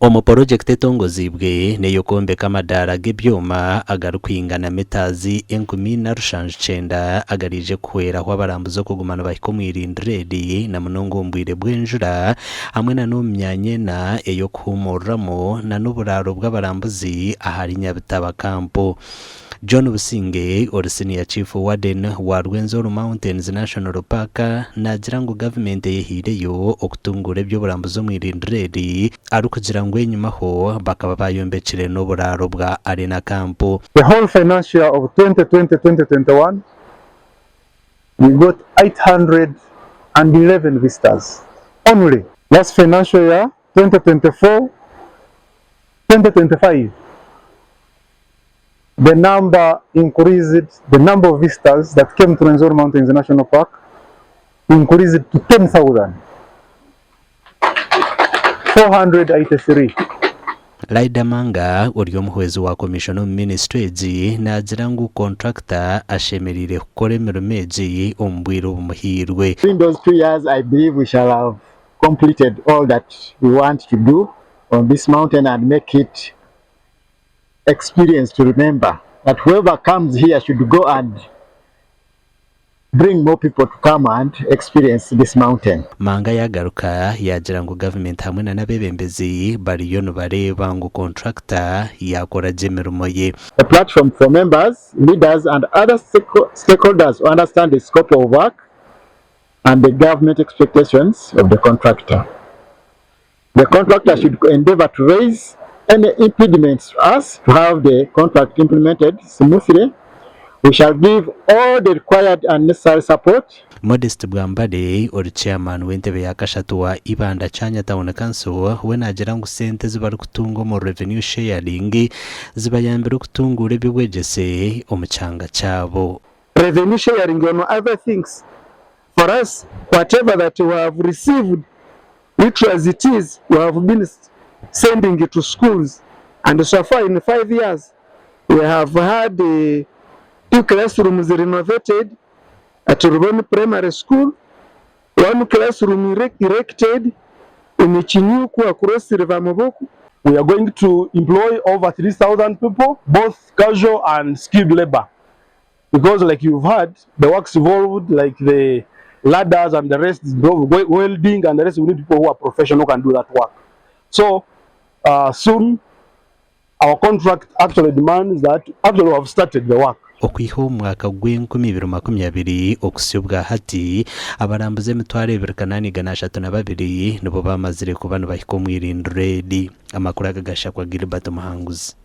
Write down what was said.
Omu project etongozibwe neyo kombeka amadara g'ebyoma agarukwingana metazi 19 agarije kuhweraho abarambuzi okugumana bahika omwirindiro na munonga ombwire bw'enjura hamwe na n'omyanya eyo kuhumurramu na n'oburaro bw'abarambuzi ahari Nyabitaba kampo. John Businge or Senior Chief Warden wa Rwenzori Mountains National Park nagira ngo government yehireyo okutungura eby'oburambuzi omwirindiro ari kugira ngo enyuma ho bakaba bayombekere n'oburaro bwa Arena Campo. The whole financial year of 2020-2021 we got 811 visitors only. Last financial year 2024-2025 the number increased, the number of visitors that came to Rwenzori Mountains National Park increased to 10,483. Laida Manga uri omuhwezi wa Commission of Ministries nagira ngo contractor ashemerire kukora emirimo egi ombwire obumuhirwe. In those 2 years I believe we shall have completed all that we want to do on this mountain and make it experience to remember that whoever comes here should go and bring more people to come and experience this mountain. Manga yagaruka yagira ngo government hamwe na nabebembezi bariyo no bareba ngo contractor yakora jemerumo ye. A platform for members, leaders and other stakeholders to understand the scope of work and the government expectations of the contractor. The contractor should endeavor to raise any impediments to us to have the contract implemented smoothly. We shall give all the required and necessary support. Modest Bwambade or chairman w'entebe ya kashatu wa Ibanda Chanya Town Council we nagira ngo sente zibari kutunga mu revenue sharing zibayambira kutungura eby'obwegese omuchanga cyabo. Revenue sharing on other things. For us, whatever that we have received, which as it is, we have been sending it to schools, and so far in 5 years we have had 2 classrooms renovated at Ruboni Primary School, 1 classroom erected in Chinyuku across River Moboku. We are going to employ over 3,000 people, both casual and skilled labor, because like you've heard, the works involved like the ladders and the rest, welding and the rest, we need people who are professional who can do that work. So soon our contract actually demands that actually we have started the work. Okwiho mwaka gw'2020 okusubwa hati abarambuze emitwaro 282 nibo bamazire kubana bahiko mwirindiro amakuru agagasha kwa Gilbert Muhanguzi.